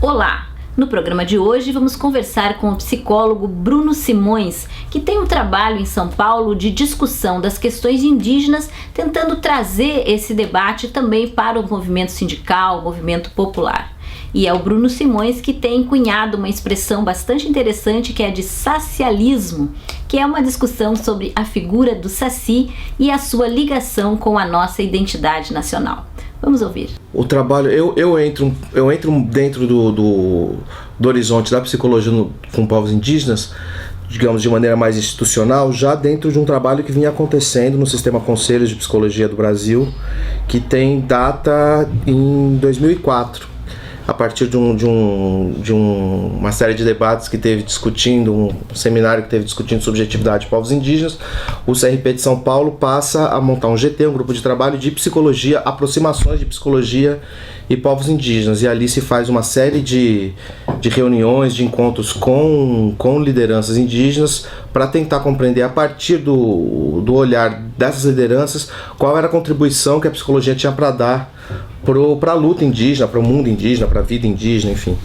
Olá! No programa de hoje vamos conversar com o psicólogo Bruno Simões, que tem um trabalho em São Paulo de discussão das questões indígenas, tentando trazer esse debate também para o movimento sindical, o movimento popular. E é o Bruno Simões que tem cunhado uma expressão bastante interessante que é de sacialismo, que é uma discussão sobre a figura do saci e a sua ligação com a nossa identidade nacional. Vamos ouvir. O trabalho, eu entro dentro do horizonte da psicologia com povos indígenas, digamos de maneira mais institucional, já dentro de um trabalho que vinha acontecendo no Sistema Conselhos de Psicologia do Brasil, que tem data em 2004. A partir de uma série de debates que teve discutindo, um seminário que teve discutindo subjetividade de povos indígenas, o CRP de São Paulo passa a montar um GT, um grupo de trabalho de psicologia, aproximações de psicologia e povos indígenas. E ali se faz uma série de reuniões, de encontros com lideranças indígenas para tentar compreender, a partir do olhar dessas lideranças, qual era a contribuição que a psicologia tinha para dar para a luta indígena, para o mundo indígena, para a vida indígena, enfim.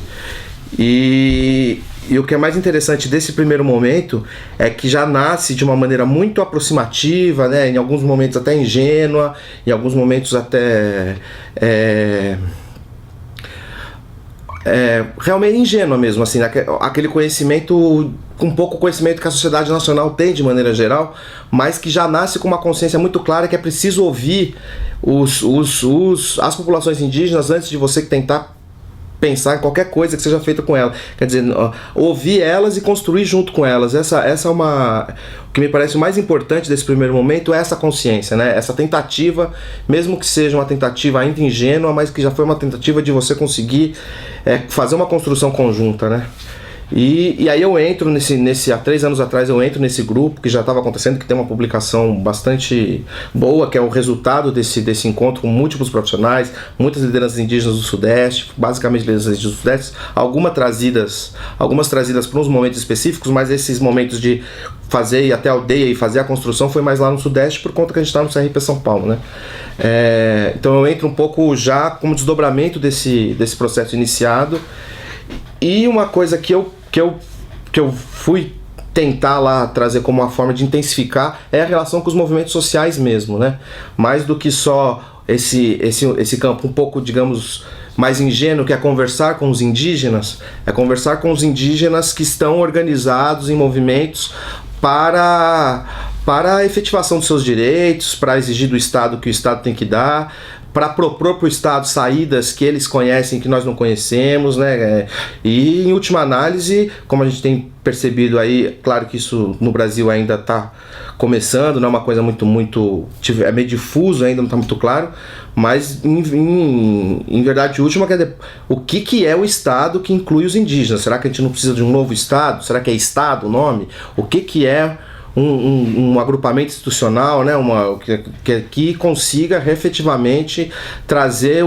E o que é mais interessante desse primeiro momento é que já nasce de uma maneira muito aproximativa, né, em alguns momentos até ingênua, em alguns momentos até realmente ingênua mesmo, assim, aquele conhecimento, um pouco conhecimento que a sociedade nacional tem de maneira geral, mas que já nasce com uma consciência muito clara que é preciso ouvir as populações indígenas antes de você tentar pensar em qualquer coisa que seja feita com ela. Quer dizer, ouvir elas e construir junto com elas. Essa é o que me parece o mais importante desse primeiro momento, é essa consciência, né? Essa tentativa, mesmo que seja uma tentativa ainda ingênua, mas que já foi uma tentativa de você conseguir fazer uma construção conjunta, né? E aí eu entro há 3 anos atrás eu entro nesse grupo que já estava acontecendo, que tem uma publicação bastante boa, que é o resultado desse encontro com múltiplos profissionais, muitas lideranças indígenas do Sudeste, basicamente lideranças indígenas do Sudeste, algumas trazidas para uns momentos específicos, mas esses momentos de fazer ir até a aldeia e fazer a construção foi mais lá no Sudeste, por conta que a gente está no CRP São Paulo, né? Então eu entro um pouco já como desdobramento desse processo iniciado. E uma coisa que eu fui tentar lá trazer como uma forma de intensificar é a relação com os movimentos sociais mesmo, né? Mais do que só esse campo um pouco, digamos, mais ingênuo, que é conversar com os indígenas, que estão organizados em movimentos para a efetivação dos seus direitos, para exigir do Estado que o Estado tem que dar, para propor para o Estado saídas que eles conhecem, que nós não conhecemos, né? E, em última análise, como a gente tem percebido aí, claro que isso no Brasil ainda está começando, não é uma coisa muito, é meio difuso ainda, não está muito claro, mas em verdade última, o que é o Estado que inclui os indígenas? Será que a gente não precisa de um novo Estado? Será que é Estado o nome? O que é um agrupamento institucional, né, que consiga efetivamente trazer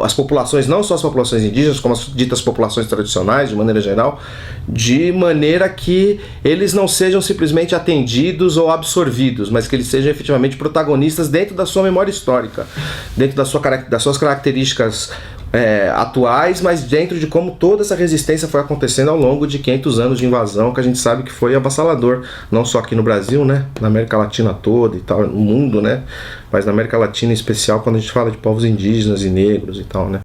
as populações, não só as populações indígenas, como as ditas populações tradicionais, de maneira geral, de maneira que eles não sejam simplesmente atendidos ou absorvidos, mas que eles sejam efetivamente protagonistas dentro da sua memória histórica, dentro das suas características atuais, mas dentro de como toda essa resistência foi acontecendo ao longo de 500 anos de invasão, que a gente sabe que foi avassalador, não só aqui no Brasil, né, na América Latina toda e tal, no mundo, né, mas na América Latina em especial, quando a gente fala de povos indígenas e negros e tal, né.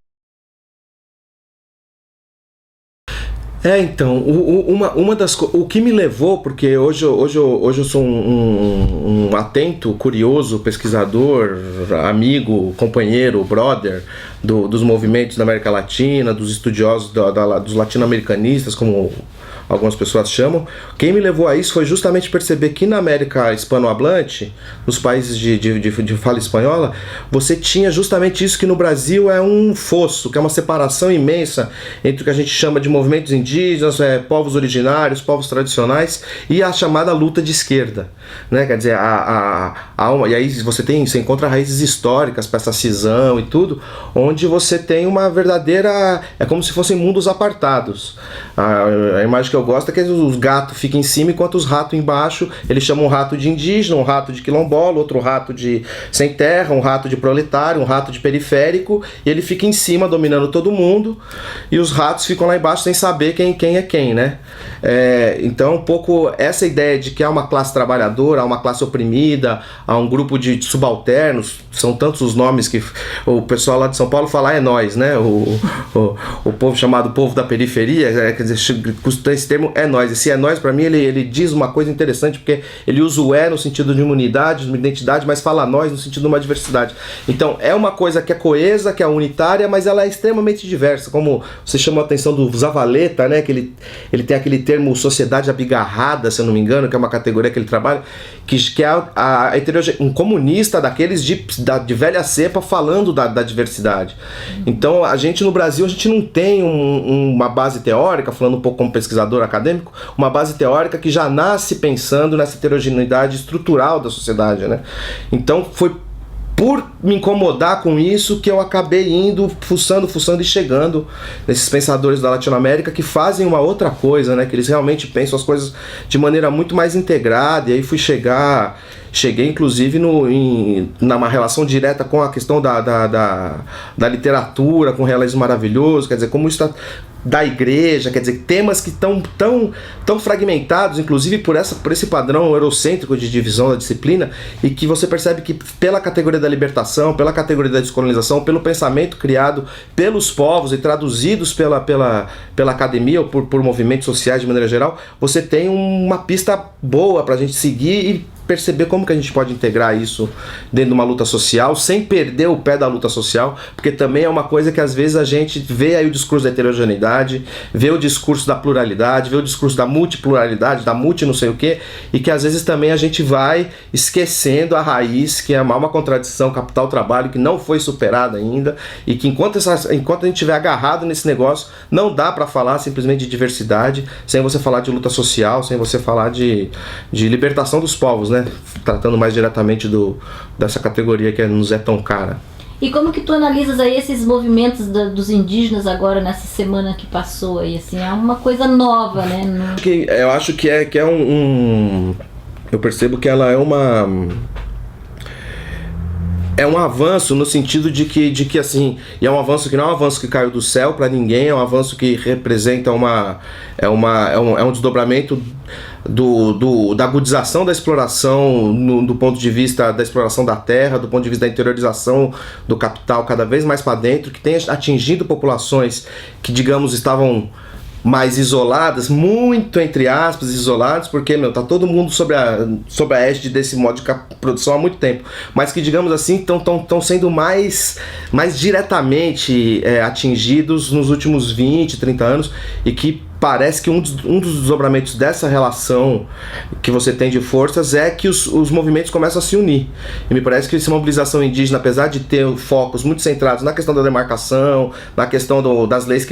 Então, o que me levou, porque hoje eu sou um atento, curioso, pesquisador, amigo, companheiro, brother dos movimentos da América Latina, dos estudiosos dos latino-americanistas, como algumas pessoas chamam. Quem me levou a isso foi justamente perceber que na América hispanohablante, nos países de fala espanhola, você tinha justamente isso que no Brasil é um fosso, que é uma separação imensa entre o que a gente chama de movimentos indígenas, povos originários, povos tradicionais, e a chamada luta de esquerda, né? Quer dizer, e aí você encontra raízes históricas para essa cisão e tudo, onde você tem uma verdadeira, é como se fossem mundos apartados. A imagem que eu gosto é que os gatos ficam em cima enquanto os ratos embaixo, eles chamam um rato de indígena, um rato de quilombola, outro rato de sem terra, um rato de proletário, um rato de periférico, e ele fica em cima dominando todo mundo, e os ratos ficam lá embaixo sem saber quem é quem, né? Então um pouco essa ideia de que há uma classe trabalhadora, há uma classe oprimida, há um grupo de subalternos, são tantos os nomes que o pessoal lá de São Paulo fala é nós, né? O povo chamado povo da periferia, quer dizer, esse termo é nós. Esse é nós, para mim, ele diz uma coisa interessante, porque ele usa o no sentido de uma unidade, de uma identidade, mas fala nós no sentido de uma diversidade. Então, é uma coisa que é coesa, que é unitária, mas ela é extremamente diversa, como você chamou a atenção do Zavaleta, né? Que ele tem aquele termo sociedade abigarrada, se eu não me engano, que é uma categoria que ele trabalha, que é um comunista daqueles de velha cepa falando da diversidade. Então, a gente no Brasil, a gente não tem uma base teórica, falando um pouco como pesquisador acadêmico, uma base teórica que já nasce pensando nessa heterogeneidade estrutural da sociedade, né? Então, foi por me incomodar com isso que eu acabei indo, fuçando e chegando nesses pensadores da Latinoamérica que fazem uma outra coisa, né? Que eles realmente pensam as coisas de maneira muito mais integrada, e aí cheguei inclusive numa relação direta com a questão da literatura, com o realismo maravilhoso, quer dizer, como isso está da igreja, quer dizer, temas que estão tão fragmentados, inclusive por esse padrão eurocêntrico de divisão da disciplina, e que você percebe que pela categoria da libertação, pela categoria da descolonização, pelo pensamento criado pelos povos e traduzidos pela academia ou por movimentos sociais de maneira geral, você tem uma pista boa para a gente seguir e perceber como que a gente pode integrar isso dentro de uma luta social, sem perder o pé da luta social, porque também é uma coisa que às vezes a gente vê aí o discurso da heterogeneidade, vê o discurso da pluralidade, vê o discurso da multipluralidade, da multi não sei o quê, e que às vezes também a gente vai esquecendo a raiz, que é uma contradição capital-trabalho que não foi superada ainda, e que enquanto a gente estiver agarrado nesse negócio, não dá para falar simplesmente de diversidade, sem você falar de luta social, sem você falar de libertação dos povos, né? Tratando mais diretamente dessa categoria que nos é tão cara. E como que tu analisas aí esses movimentos dos indígenas agora nessa semana que passou aí, assim, é uma coisa nova, né? Eu acho que é eu percebo que ela é um avanço no sentido de que assim, e é um avanço que não é um avanço que caiu do céu para ninguém, é um avanço que representa um desdobramento da agudização da exploração do ponto de vista da exploração da terra, do ponto de vista da interiorização do capital cada vez mais para dentro, que tem atingido populações que, digamos, estavam mais isoladas, muito entre aspas isoladas, porque tá todo mundo sobre a égide desse modo de produção há muito tempo, mas que, digamos assim, estão sendo mais diretamente atingidos nos últimos 20, 30 anos, e que parece que um dos desdobramentos dessa relação que você tem de forças é que os movimentos começam a se unir. E me parece que essa mobilização indígena, apesar de ter focos muito centrados na questão da demarcação, na questão das leis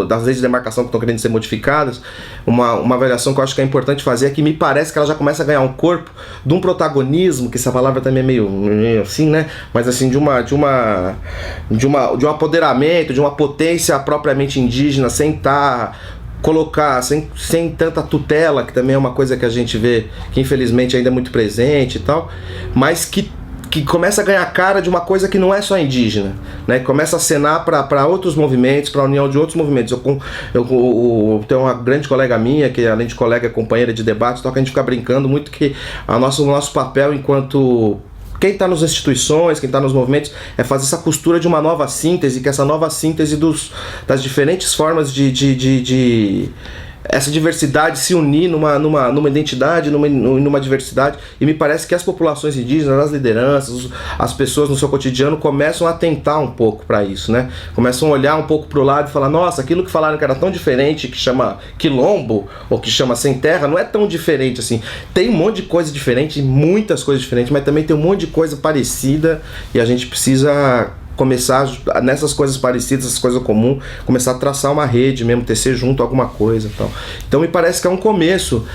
das leis de demarcação que estão querendo ser modificadas, uma avaliação que eu acho que é importante fazer é que me parece que ela já começa a ganhar um corpo de um protagonismo, que essa palavra também é meio assim, né? Mas assim, de um apoderamento, de uma potência propriamente indígena, sem colocar, sem tanta tutela, que também é uma coisa que a gente vê que infelizmente ainda é muito presente e tal, mas que começa a ganhar cara de uma coisa que não é só indígena, né? Começa a acenar para outros movimentos, para a união de outros movimentos. Eu tenho uma grande colega minha, que além de colega é companheira de debate, então a gente fica brincando muito que o nosso papel enquanto quem está nas instituições, quem está nos movimentos, é fazer essa costura de uma nova síntese, que essa nova síntese das diferentes formas de essa diversidade se unir numa identidade, numa diversidade, e me parece que as populações indígenas, as lideranças, as pessoas no seu cotidiano começam a atentar um pouco para isso, né? Começam a olhar um pouco para o lado e falar, nossa, aquilo que falaram que era tão diferente, que chama quilombo, ou que chama sem terra, não é tão diferente assim. Tem um monte de coisa diferente, muitas coisas diferentes, mas também tem um monte de coisa parecida, e a gente precisa começar nessas coisas parecidas, essas coisas comuns, começar a traçar uma rede mesmo, tecer junto alguma coisa e tal. Então me parece que é um começo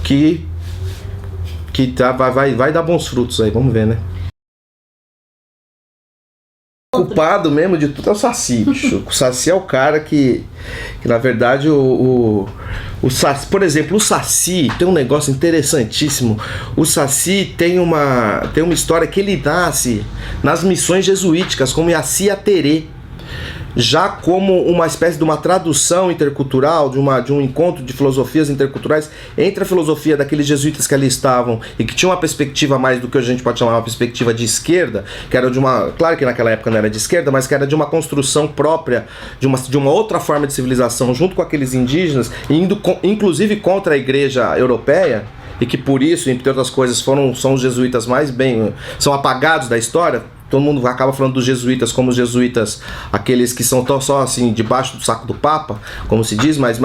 que vai dar bons frutos aí, vamos ver, né? culpado mesmo de tudo é o Saci, bicho. O Saci é o cara que na verdade, o Saci, por exemplo, o Saci tem um negócio interessantíssimo. O Saci tem uma história que ele nasce nas missões jesuíticas, como Yacia Terê, já como uma espécie de uma tradução intercultural, de um encontro de filosofias interculturais entre a filosofia daqueles jesuítas que ali estavam e que tinham uma perspectiva mais do que a gente pode chamar uma perspectiva de esquerda, que era claro que naquela época não era de esquerda, mas que era de uma construção própria, de uma outra forma de civilização, junto com aqueles indígenas, indo inclusive contra a igreja europeia, e que por isso, entre outras coisas, são os jesuítas são apagados da história. Todo mundo acaba falando dos jesuítas como os jesuítas, aqueles que são só assim, debaixo do saco do Papa, como se diz, mas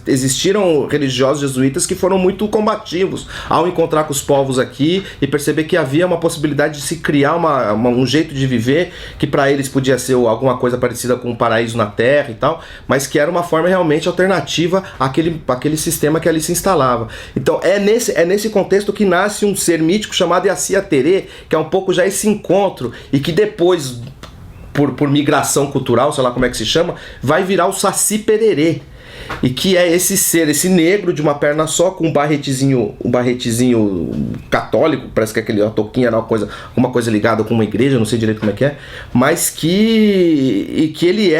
existiram religiosos jesuítas que foram muito combativos ao encontrar com os povos aqui e perceber que havia uma possibilidade de se criar um jeito de viver que para eles podia ser alguma coisa parecida com um paraíso na terra e tal, mas que era uma forma realmente alternativa àquele sistema que ali se instalava. Então é nesse contexto que nasce um ser mítico chamado Yacia Terê, que é um pouco já esse encontro, e que depois, por migração cultural, sei lá como é que se chama, vai virar o Saci Pererê, e que é esse ser, esse negro de uma perna só, com um barretezinho católico, parece que a touquinha era alguma coisa ligada com uma igreja, não sei direito como é que é, mas que ele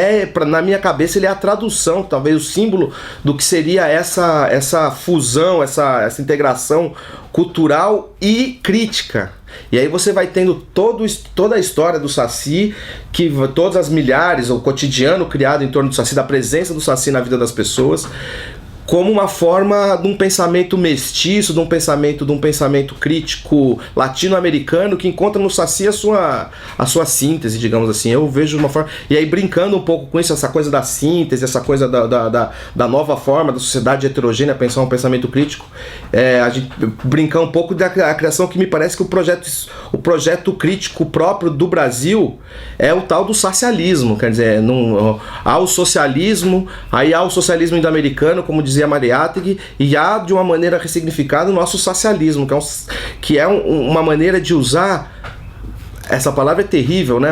na minha cabeça, ele é a tradução, talvez o símbolo do que seria essa fusão, essa integração cultural e crítica. E aí você vai tendo toda a história do Saci, que todas as milhares, o cotidiano criado em torno do Saci, da presença do Saci na vida das pessoas, como uma forma de um pensamento mestiço, de um pensamento crítico latino-americano, que encontra no Saci a sua síntese, digamos assim. Eu vejo uma forma... E aí, brincando um pouco com isso, essa coisa da síntese, essa coisa da nova forma, da sociedade heterogênea, pensar um pensamento crítico, a gente brincar um pouco da criação que me parece que o projeto crítico próprio do Brasil é o tal do socialismo. Quer dizer, há o socialismo, aí há o socialismo indo-americano, como dizia Mariátegui, e há de uma maneira ressignificada o nosso socialismo, que é uma maneira de usar, essa palavra é terrível, né?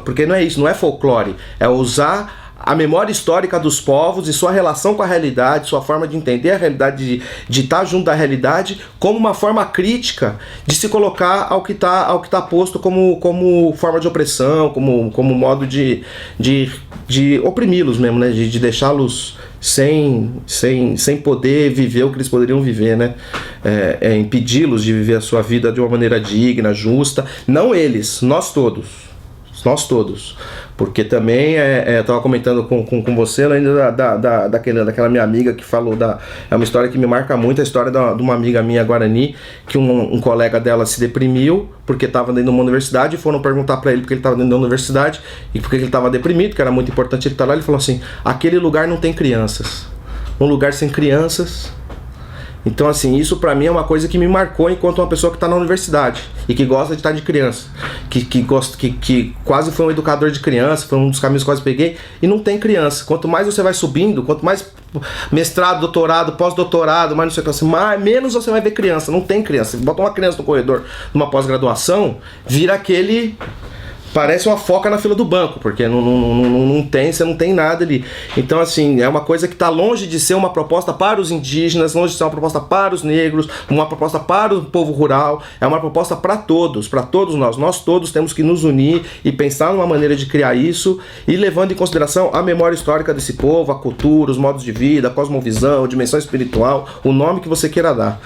Porque não é isso, não é folclore, é usar a memória histórica dos povos e sua relação com a realidade, sua forma de entender a realidade, de estar junto da realidade, como uma forma crítica de se colocar ao que está posto como forma de opressão, como modo de oprimi-los mesmo, né? De deixá-los sem poder viver o que eles poderiam viver, né? Impedi-los de viver a sua vida de uma maneira digna, justa. Não eles, nós todos. Porque também eu estava comentando com você ainda daquela minha amiga que falou é uma história que me marca muito, a história de uma amiga minha, Guarani, que um colega dela se deprimiu porque estava dentro de uma universidade, e foram perguntar para ele porque ele estava dentro da universidade e porque ele estava deprimido, que era muito importante ele estar lá. Ele falou assim: aquele lugar não tem crianças, um lugar sem crianças. Então, assim, isso pra mim é uma coisa que me marcou enquanto uma pessoa que tá na universidade e que gosta de estar de criança, que quase foi um educador de criança, foi um dos caminhos que quase peguei, e não tem criança. Quanto mais você vai subindo, quanto mais mestrado, doutorado, pós-doutorado, mais não sei o que, assim, menos você vai ver criança. Não tem criança. Você bota uma criança no corredor numa pós-graduação, vira aquele... Parece uma foca na fila do banco, porque você não tem nada ali. Então, assim, é uma coisa que está longe de ser uma proposta para os indígenas, longe de ser uma proposta para os negros, uma proposta para o povo rural. É uma proposta para todos nós. Nós todos temos que nos unir e pensar numa maneira de criar isso, e levando em consideração a memória histórica desse povo, a cultura, os modos de vida, a cosmovisão, a dimensão espiritual, o nome que você queira dar.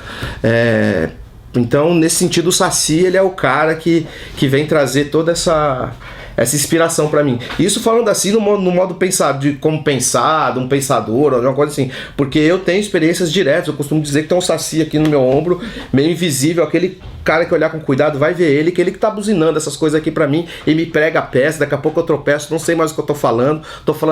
Então, nesse sentido, o Saci, ele é o cara que vem trazer toda essa inspiração pra mim. Isso falando assim no modo pensado, de como pensar, de um pensador, ou alguma coisa assim. Porque eu tenho experiências diretas, eu costumo dizer que tem um Saci aqui no meu ombro, meio invisível, aquele cara que olhar com cuidado vai ver ele, que ele que tá buzinando essas coisas aqui pra mim e me prega a peça. Daqui a pouco eu tropeço, não sei mais o que eu tô falando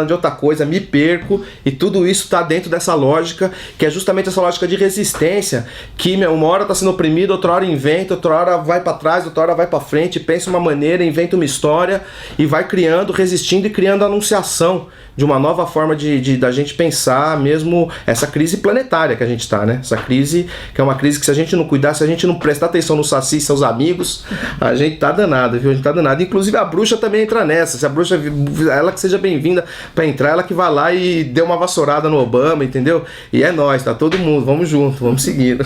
de outra coisa, me perco, e tudo isso tá dentro dessa lógica, que é justamente essa lógica de resistência, que uma hora tá sendo oprimido, outra hora inventa, outra hora vai pra trás, outra hora vai pra frente, pensa uma maneira, inventa uma história e vai criando, resistindo e criando a anunciação de uma nova forma da gente pensar mesmo essa crise planetária que a gente está, né? Essa crise que é uma crise que, se a gente não cuidar, se a gente não prestar atenção no Saci e seus amigos, a gente tá danado, viu? A gente tá danado. Inclusive a bruxa também entra nessa. Se a bruxa, ela que seja bem-vinda pra entrar, ela que vá lá e dê uma vassourada no Obama, entendeu? E é nóis, tá todo mundo, vamos junto, vamos seguindo.